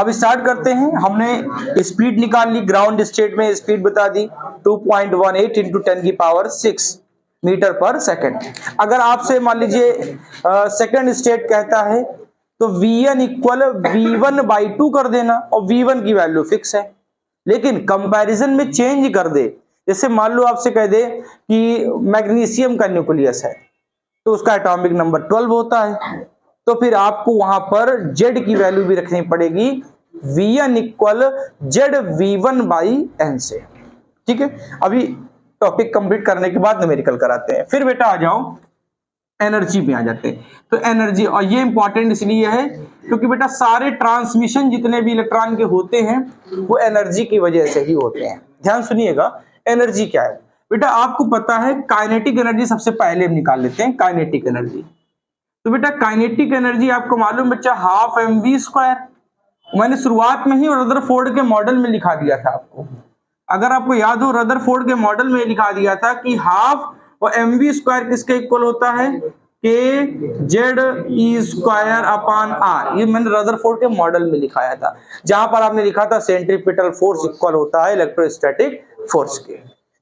अब स्टार्ट करते हैं। हमने स्पीड निकाल ली, ग्राउंड स्टेट में स्पीड बता दी 2.18 इंटू 10⁶ मीटर पर सेकंड। अगर आपसे मान लीजिए सेकंड स्टेट कहता है तो v1 इक्वल v1/2 कर देना, और v1 की वैल्यू फिक्स है, लेकिन कंपैरिजन में चेंज कर दे। जैसे मान लो आपसे कह दे कि मैग्नीशियम का न्यूक्लियस है तो उसका एटॉमिक नंबर 12 होता है, तो फिर आपको वहां पर z की वैल्यू भी रखनी पड़ेगी v1 इक्वल zv1/n से। ठीक है, अभी टॉपिक कंप्लीट करने के बाद न्यूमेरिकल कराते हैं। फिर बेटा आ जाओ एनर्जी में आ जाते हैं। तो एनर्जी, और ये इंपॉर्टेंट इसलिए है क्योंकि बेटा सारे ट्रांसमिशन जितने भी इलेक्ट्रॉन के होते हैं वो एनर्जी की वजह से ही होते हैं। ध्यान सुनिएगा, एनर्जी क्या है बेटा, आपको पता है काइनेटिक एनर्जी सबसे पहले हम निकाल लेते हैं। काइनेटिक एनर्जी, तो बेटा काइनेटिक एनर्जी आपको मालूम बच्चा 12mv²। मैंने शुरुआत में ही रदरफोर्ड के मॉडल में लिखा दिया था आपको, अगर आपको याद हो रदरफोर्ड के मॉडल में लिखा दिया था कि हाफ और mv² किसके इक्वल होता है, kZe²/r। ये मैंने रदरफोर्ड के मॉडल में लिखाया था, जहां पर आपने लिखा था सेंट्रीपिटल फोर्स इक्वल होता है इलेक्ट्रोस्टैटिक फोर्स के।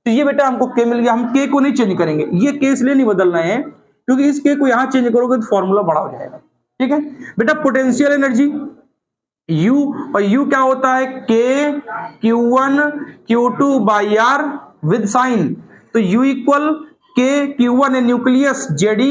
तो ये बेटा हमको k मिल गया। हम k को नहीं चेंज करेंगे, ये k इसलिए नहीं बदलना है क्योंकि इस k को यहां चेंज करोगे तो फॉर्मूला बड़ा हो जाएगा। ठीक है बेटा, पोटेंशियल एनर्जी U, और U क्या होता है k Q1 Q2/r with sign. तो U इक्वल k, Q1 है न्यूक्लियस Ze,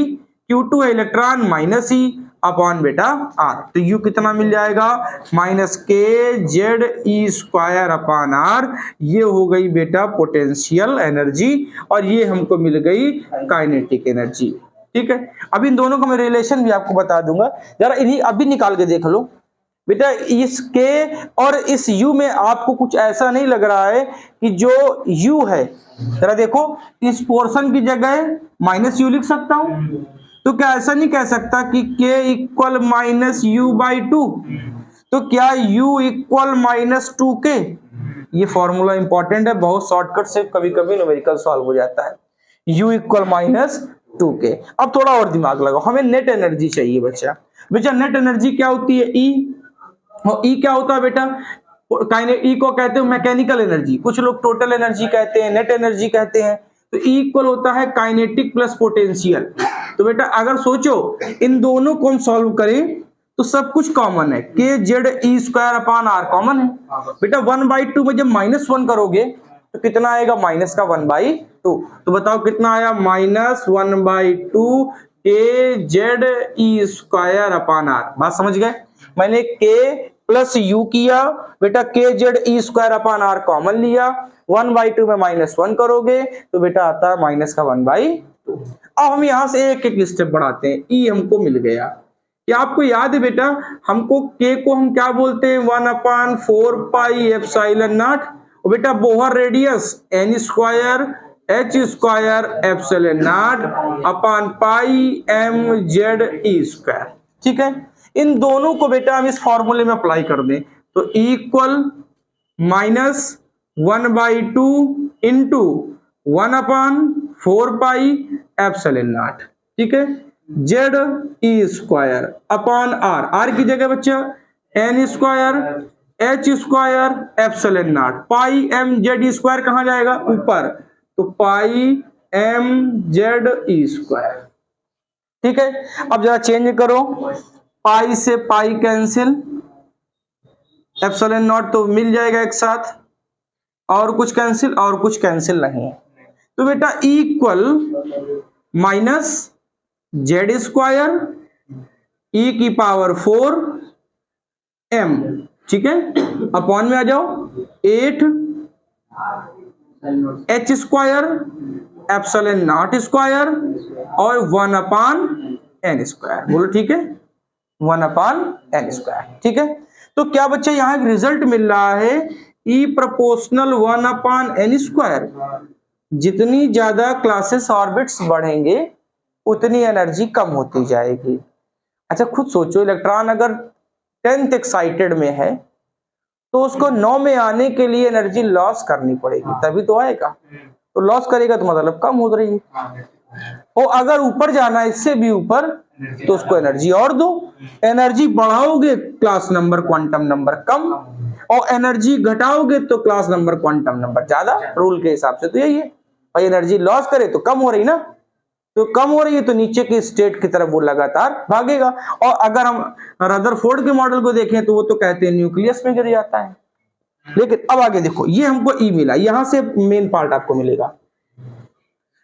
Q2 है इलेक्ट्रॉन -e अपॉन बेटा r। तो U कितना मिल जाएगा -kZe²/r। ये हो गई बेटा पोटेंशियल एनर्जी, और ये हमको मिल गई काइनेटिक एनर्जी। ठीक है, अब इन दोनों का मैं रिलेशन भी आपको बता दूंगा, जरा इन्हीं अभी निकाल के देख लो बेटा। इस k और इस u में आपको कुछ ऐसा नहीं लग रहा है कि जो u है, जरा देखो इस पोर्शन की जगह -u लिख सकता हूं, तो क्या ऐसा नहीं कह सकता कि k इक्वल -u/2? तो क्या u इक्वल -2k? ये फॉर्मूला इंपॉर्टेंट है, बहुत शॉर्टकट से कभी कभी न्यूमेरिकल सॉल्व हो जाता है। u equal -2k। अब थोड़ा और दिमाग लगाओ, हमें नेट एनर्जी चाहिए बच्चा। नेट एनर्जी क्या होती है, E। और E क्या होता है बेटा, E को कहते हैं मैकेनिकल एनर्जी, कुछ लोग टोटल एनर्जी कहते हैं, नेट एनर्जी कहते हैं। तो E इक्वल होता है काइनेटिक प्लस पोटेंशियल। तो बेटा अगर सोचो इन दोनों को हम सॉल्व करें तो सब कुछ कॉमन है, kZe²/r कॉमन है बेटा। 1/2 में जब -1 करोगे तो कितना आएगा, -1/2। तो बताओ कितना आया, -1/2 kZe²/r। बात समझ गए, मैंने k प्लस u किया बेटा, kZe²/r कॉमन लिया, 1/2 में -1 करोगे तो बेटा आता है -1/2। अब हम यहां से एक एक स्टेप बढ़ाते हैं। E हमको मिल गया, क्या आपको याद है बेटा, हमको k को हम क्या बोलते हैं, 1/4πε0, और बेटा Bohr radius n² h² ε0/πmZe²। ठीक है, इन दोनों को बेटा हम इस फॉर्मूले में अप्लाई कर दें तो E इक्वल -1/2 इंटू 1/4πε0। ठीक है, Ze²/r, r की जगह बच्चा n² h² ε0, कहां जाएगा, ऊपर, तो πmZe²। ठीक है, अब जरा चेंज करो, पाई से पाई कैंसिल, ε0 तो मिल जाएगा एक साथ, और कुछ कैंसिल और कुछ कैंसिल नहीं। तो बेटा E equal -Z² e⁴ m। ठीक है, अपॉन में आ जाओ 8 h² ε0² और 1/n²। बोलो ठीक है, 1/n²। ठीक है, तो क्या बच्चा यहाँ एक रिजल्ट मिल रहा है, E प्रोपोर्शनल 1/n²। जितनी ज्यादा क्लासेस ऑर्बिट्स बढ़ेंगे उतनी एनर्जी कम होती जाएगी। अच्छा खुद सोचो, इलेक्ट्रॉन अगर 10th एक्साइटेड में है तो उसको 9 में आने के लिए एनर्जी लॉस करनी पड़ेगी, तभी तो आएगा। तो लॉस करेगा तो मतलब कम हो रही है। और अगर ऊपर जाना है, इससे भी ऊपर, तो उसको एनर्जी और दो। एनर्जी बढ़ाओगे क्लास नंबर क्वांटम नंबर कम, और एनर्जी घटाओगे तो क्लास नंबर क्वांटम नंबर ज्यादा। रूल के हिसाब से तो यही है भाई, एनर्जी लॉस करे तो कम हो रही ना, तो कम हो रही है तो नीचे की स्टेट की तरफ वो लगातार भागेगा। और अगर हम रदरफोर्ड के मॉडल को देखें तो वो तो कहते हैं न्यूक्लियस में गिर जाता है। लेकिन अब आगे देखो, ये हमको ई मिला, यहां से मेन पार्ट आपको मिलेगा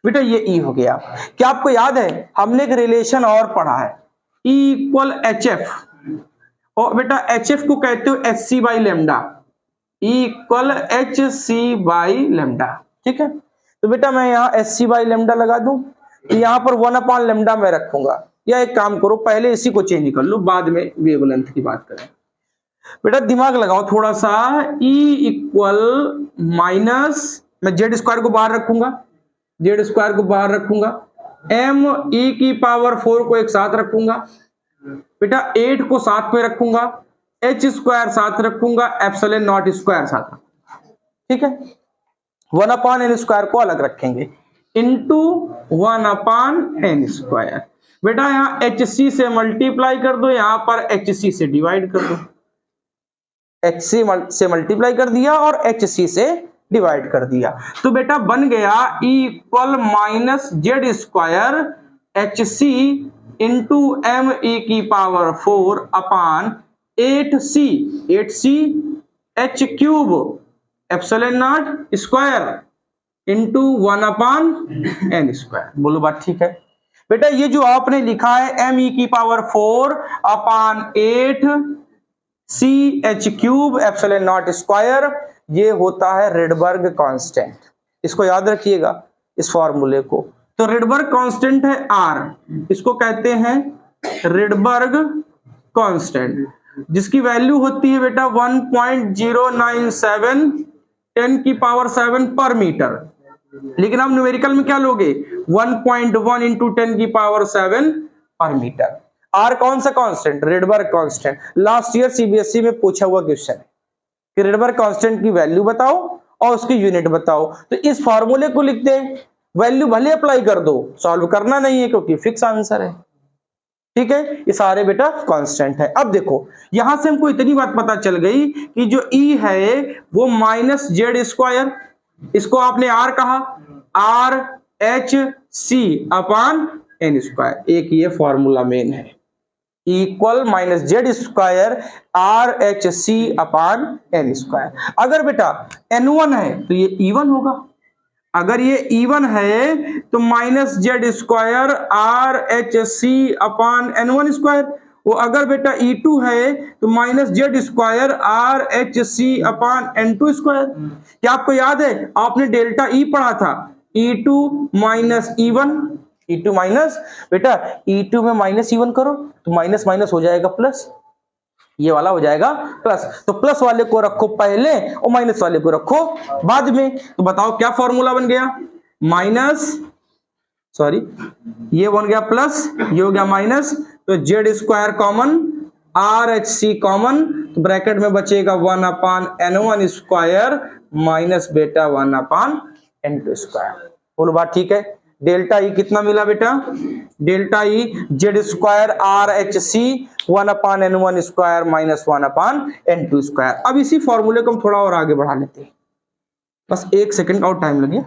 बेटा, ये ई हो गया। क्या आपको याद है हमने एक रिलेशन और पढ़ा है, ई इक्वल एच एफ, और बेटा एच एफ को कहते हो H C by lambda, E equal H C by lambda. ठीक है, तो बेटा मैं यहाँ एच सी बाई लेमडा लगा दूं, तो यहाँ पर 1 अपॉन लेमडा मैं रखूंगा, या एक काम करो पहले इसी को चेंज कर लो, बाद में वेवलेंथ की बात करें। बेटा दिमाग लगाओ थोड़ा सा, ई इक्वल माइनस, मैं जेड स्क्वायर को बाहर रखूंगा, जेड स्क्वायर को बाहर रखूंगा, एम ई की पावर 4 को एक साथ रखूंगा, बेटा 8 को साथ में रखूंगा, एच स्क्वायर साथ रखूंगा, एप्सिलॉन नॉट स्क्वायर साथ रखूंगा। ठीक है, 1 अपॉन एन स्क्वायर को अलग रखेंगे, इंटू 1 अपॉन एन स्क्वायर। बेटा यहाँ एच सी से मल्टीप्लाई कर दो, यहां पर एच सी से डिवाइड कर दो, एच सी से मल्टीप्लाई कर दिया और एच सी से डिवाइड कर दिया, तो बेटा बन गया E equal minus Z square H C into M E की power 4 upon 8c, 8c H cube epsilon not square into 1 upon N square. बोलो बात ठीक है बेटा, ये जो आपने लिखा है एम ई की power 4 upon 8c H cube epsilon not square, ये होता है रिडबर्ग कांस्टेंट। इसको याद रखिएगा इस फॉर्मूले को। तो रिडबर्ग कांस्टेंट है आर, इसको कहते हैं रिडबर्ग कांस्टेंट, जिसकी वैल्यू होती है बेटा 1.097 10 की पावर 7 पर मीटर। लेकिन आप न्यूमेरिकल में क्या लोगे, 1.1 इंटू 10 की पावर 7 पर मीटर। आर कौन सा constant, Rydberg constant. Last year CBSE में पूछा हुआ क्वेश्चन है कि रिडबर्ग कांस्टेंट की वैल्यू बताओ और उसकी यूनिट बताओ, तो इस फॉर्मूले को लिखते हैं, वैल्यू भले अप्लाई कर दो, सॉल्व करना नहीं है क्योंकि फिक्स आंसर है। ठीक है, ये सारे बेटा कांस्टेंट है। अब देखो यहां से हमको इतनी बात पता चल गई कि जो ई है वो माइनस जेड स्क्वायर, इसको आपने आर कहा, R H C upon N square, एक ये फॉर्मूला मेन है, equal minus Z square R H C upon N square. अगर बेटा n1 है तो ये E1 होगा, अगर ये E1 है तो minus Z square R H C upon N1 square, वो अगर बेटा E2 है तो minus Z square R H C upon N2 square. क्या आपको याद है आपने डेल्टा E पढ़ा था, E2 minus E1, E2 minus, बेटा E2 में माइनस E1 करो तो माइनस माइनस हो जाएगा प्लस, ये वाला हो जाएगा प्लस, तो प्लस वाले को रखो पहले और माइनस वाले को रखो बाद में। तो बताओ क्या फॉर्मूला बन गया, माइनस, सॉरी ये बन गया प्लस, ये हो गया माइनस, तो Z square common, R H C common, तो ब्रैकेट में बचेगा 1 अपॉन n1 स्क्वायर माइनस बेटा 1 अपॉन n2 स्क्वायर। बोलो बात ठीक है। डेल्टा ई कितना मिला बेटा, delta E Z square R H C 1 upon n1 square minus 1 upon n2 square. अब इसी फॉर्मूले को हम थोड़ा और आगे बढ़ा लेते हैं, बस एक सेकंड और टाइम लगे।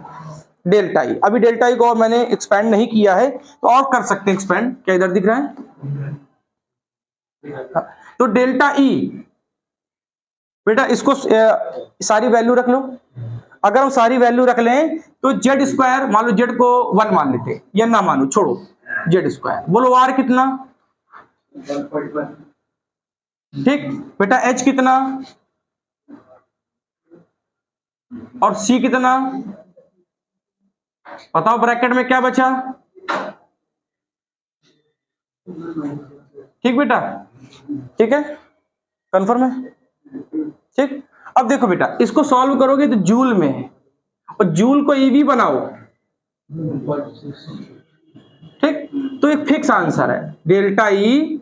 डेल्टा ई, अभी डेल्टा ई को और मैंने एक्सपेंड नहीं किया है तो और कर सकते हैं एक्सपेंड, क्या इधर दिख रहा है, तो डेल्टा ई बेटा इसको सारी वैल्यू रख लो, अगर हम सारी वैल्यू रख लें तो जेड स्क्वायर, मान लो जेड को 1 मान लेते, या ना मानो छोड़ो, जेड स्क्वायर, बोलो आर कितना, ठीक बेटा एच कितना और सी कितना, बताओ ब्रैकेट में क्या बचा, ठीक बेटा, ठीक है कंफर्म है, ठीक। अब देखो बेटा इसको सॉल्व करोगे तो जूल में है, और जूल को ईवी बनाओ, ठीक, तो एक फिक्स आंसर है डेल्टा ई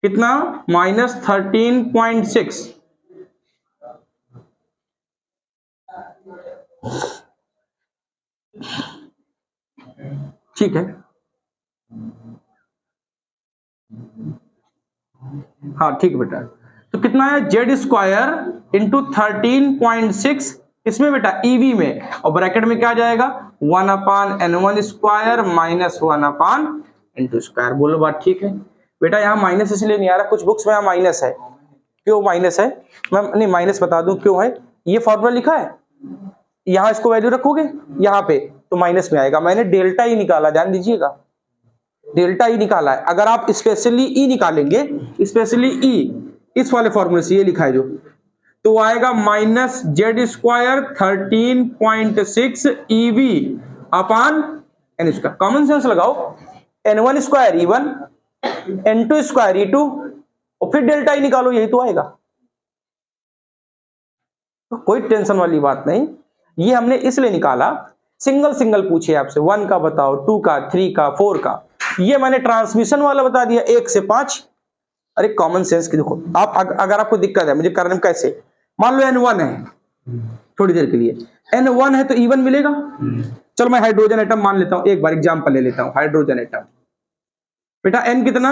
कितना, माइनस 13.6, ठीक है। हाँ ठीक बेटा, तो कितना है जेड स्क्वायर इंटू 13.6 इसमें बेटा ईवी में, और ब्रैकेट में क्या आ जाएगा 1/n1 square minus 1/n2 square. बोलो बात ठीक है बेटा। यहाँ माइनस इसलिए नहीं आ रहा, कुछ बुक्स में यहाँ माइनस है। क्यों माइनस है, मैं नहीं माइनस बता दूं क्यों है। ये फॉर्मूला लिखा है, यहाँ इसको वैल्यू रखोगे यहाँ पे तो माइनस में आएगा। मैंने डेल्टा ही निकाला, ध्यान दीजिएगा, डेल्टा ई निकाला है। अगर आप स्पेशली ई निकालेंगे, स्पेशली ई इस वाले फॉर्मूले से, ये लिखा है जो, तो आएगा माइनस जेड स्क्वायर 13.6 ईवी अपान एन स्क्वायर। कॉमन सेंस लगाओ, n1 square E1, n2 square E2 और फिर डेल्टा ई निकालो, यही तो आएगा। तो कोई टेंशन वाली बात नहीं, ये हमने इसलिए निकाला, सिंगल सिंगल पूछे आपसे 1 का बताओ, 2 का, 3 का, 4 का, ये मैंने ट्रांसमिशन वाला बता दिया 1 से 5। अरे कॉमन सेंस की देखो आप, अगर आपको दिक्कत है मुझे करने में कैसे, मान लो n1 है, थोड़ी देर के लिए n1 है तो E1 मिलेगा। चलो मैं हाइड्रोजन एटम मान लेता हूं, एक बार एग्जांपल ले लेता हूं, हाइड्रोजन एटम बेटा n कितना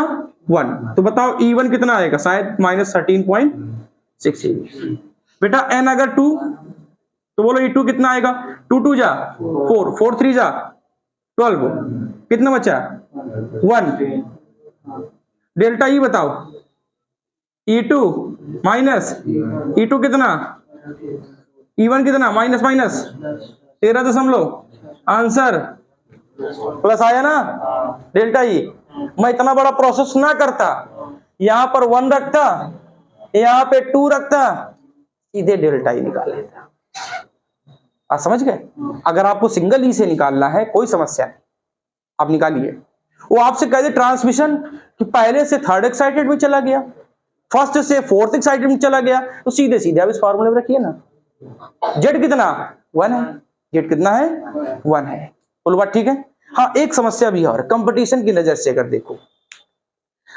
1, तो बताओ E1 कितना आएगा, शायद माइनस 13.6 बेटा। n अगर 2 तो बोलो E2 कितना आएगा, 2 2 जा 4, 4 3 जा 12, कितना बचा 1। डेल्टा ई बताओ, E2 माइनस E2 कितना, E1 कितना, माइनस माइनस 13 आंसर प्लस आया ना डेल्टा ई। मैं इतना बड़ा प्रोसेस ना करता, यहां पर 1 रखता, यहां पे 2 रखता, सीधे डेल्टा ई निकाल लेता। आप समझ गए। अगर आपको सिंगल ई से निकालना है कोई समस्या नहीं, आप निकालिए। वो आपसे कह दे ट्रांसमिशन कि पहले से थर्ड एक्साइटेड में चला गया, फर्स्ट से फोर्थ एक्साइटेड में चला गया, तो सीधे सीधे आप इस फार्मूले में रखिए ना। जेड कितना 1 है, जेड कितना है 1 है। बोलो बात ठीक है। हाँ एक समस्या भी और, कंपटीशन की नजर से अगर देखो,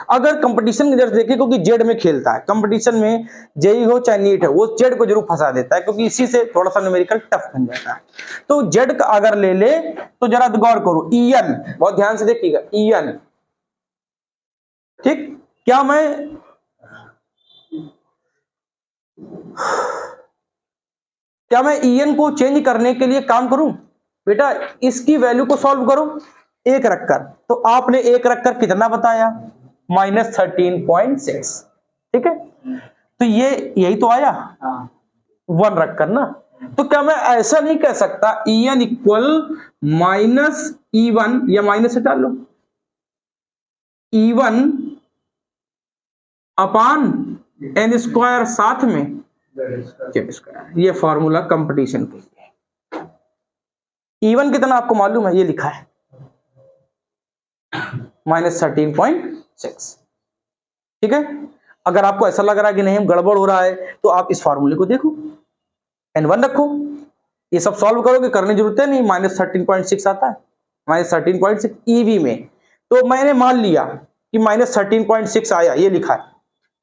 अगर कंपटीशन की नजर से देखे, क्योंकि जेड में खेलता है कंपटीशन में, जेई हो चाहे नीट है, वो जेड को जरूर फंसा देता है, क्योंकि इसी से थोड़ा सा न्यूमेरिकल टफ बन जाता है। तो जेड का अगर ले ले तो जरा गौर करो, ईएन बहुत ध्यान से देखिएगा, ईएन ठीक। क्या मैं ईएन को चेंज करने के लिए काम करूं बेटा, इसकी वैल्यू को सॉल्व करो 1 रखकर, तो आपने 1 रखकर कितना बताया माइनस 13.6, ठीक है। तो ये यही तो आया 1 रखकर ना। तो क्या मैं ऐसा नहीं कह सकता En इक्वल माइनस E1, या माइनस हटा लो, E1 अपान n स्क्वायर साथ में जेड स्क्वायर। ये फॉर्मूला कंपटीशन के लिए। E1 कितना आपको मालूम है, ये लिखा है माइनस 13.6, ठीक है। अगर आपको ऐसा लग रहा है कि नहीं गड़बड़ हो रहा है, तो आप इस फॉर्मूले को देखो, n1 रखो, ये सब सॉल्व करोगे, करने की जरूरत है नहीं, माइनस 13.6 आता है, माइनस 13.6 ईवी में। तो मैंने मान लिया कि माइनस 13.6 आया, ये लिखा है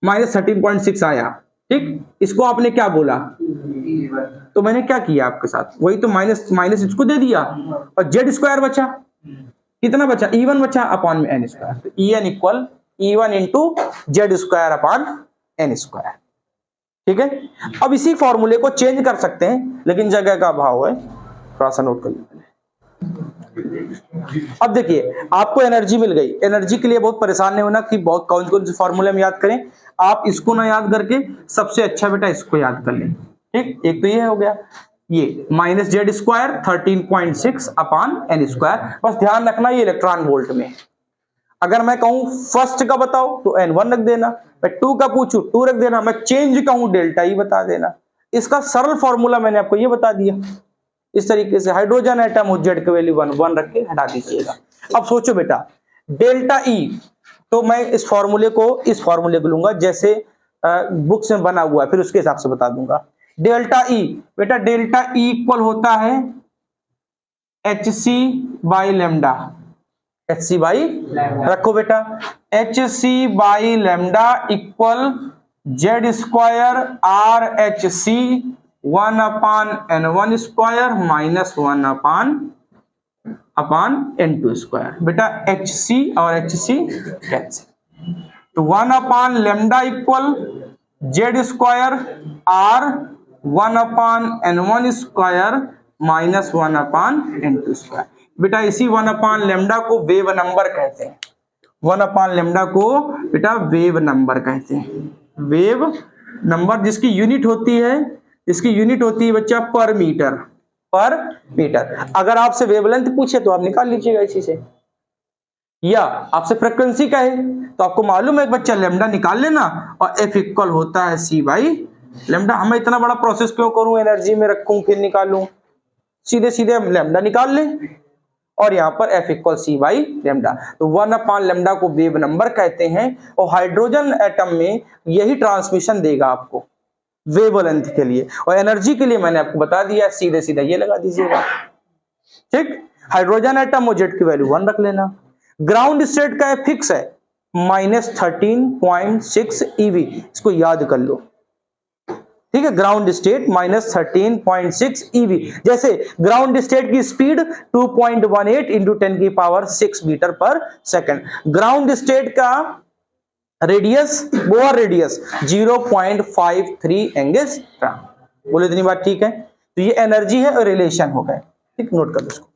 माइनस 13.6 आया, ठीक। इसको आपने क्या बोला, तो मैंने क्या किया आपके साथ, वही तो माइनस माइनस इसको दे दिया, और जेड स्क्वायर बचा, कितना बचा E1 बचा अपॉन में n स्क्वायर। तो En equal E1 into Z square upon n square, ठीक है। अब इसी फॉर्मूले को चेंज कर सकते हैं, लेकिन जगह का अभाव है, थोड़ा सा नोट कर लीजिए। अब देखिए आपको एनर्जी मिल गई, एनर्जी के लिए बहुत परेशान नहीं होना कि बहुत कौन कौन से फॉर्मूले हम याद करें। आप इसको ना याद करके सबसे अच्छा बेटा इसको याद कर लें, ठीक। एक तो ये हो गया, ये माइनस जेड स्क्वायर 13.6 अपान एन स्क्वायर। बस ध्यान रखना ये इलेक्ट्रॉन वोल्ट में। अगर मैं कहूं फर्स्ट का बताओ तो n1 रख देना, मैं 2 का पूछूं 2 रख देना, मैं चेंज कहूं डेल्टा ई बता देना। इसका सरल फॉर्मूला मैंने आपको ये बता दिया। इस तरीके से हाइड्रोजन एटम हो, जेड का वैल्यू 1 रख के हटा दीजिएगा। अब सोचो बेटा डेल्टा ई, तो मैं इस फॉर्मूले को लूंगा जैसे बुक्स में बना हुआ है, फिर उसके हिसाब से बता दूंगा। डेल्टा ई बेटा, डेल्टा ई इक्वल होता है HC by lambda, HC by रखो बेटा, HC by lambda equal Z square RHC 1 upon n1 square minus 1 upon n2 square. बेटा HC और HC कैंसिल, तो 1 lambda equal Z square R 1/n1 square minus 1/n2 square. बेटा इसी 1 lambda को wave number कहते हैं। 1 लेमडा को बेटा वेव नंबर कहते हैं। वेव नंबर जिसकी यूनिट होती है बच्चा पर मीटर। अगर आपसे वेवलेंथ पूछे तो आप निकाल लीजिएगा इसी से, या आपसे फ्रीक्वेंसी का है तो आपको मालूम है बच्चा लेमडा निकाल लेना, और एफ इक्वल होता है सी बाई लेमडा। हमें इतना बड़ा प्रोसेस क्यों करूं, एनर्जी में रखूं फिर निकालूं, सीधे सीधे हम लेमडा निकाल लें, और यहाँ पर F equal C by lambda. तो 1 लेमडा को वेव नंबर कहते हैं, और हाइड्रोजन एटम में यही ट्रांसमिशन देगा आपको वेवलेंथ के लिए, और एनर्जी के लिए मैंने आपको बता दिया, सीधे सीधे ये लगा दीजिएगा। ठीक, हाइड्रोजन एटम और जेड की वैल्यू 1 रख लेना। ग्राउंड स्टेट का फिक्स है -13.6 eV, इसको याद कर लो। ठीक है, ग्राउंड स्टेट -13.6 eV। जैसे ग्राउंड स्टेट की स्पीड 2.18 इंटू 10⁶ मीटर पर सेकंड। ग्राउंड स्टेट का रेडियस, बोर रेडियस 0.53 एंगस्ट्रॉम। बोले इतनी बात ठीक है? तो ये एनर्जी है और रिलेशन हो गए। ठीक, नोट कर लो इसको।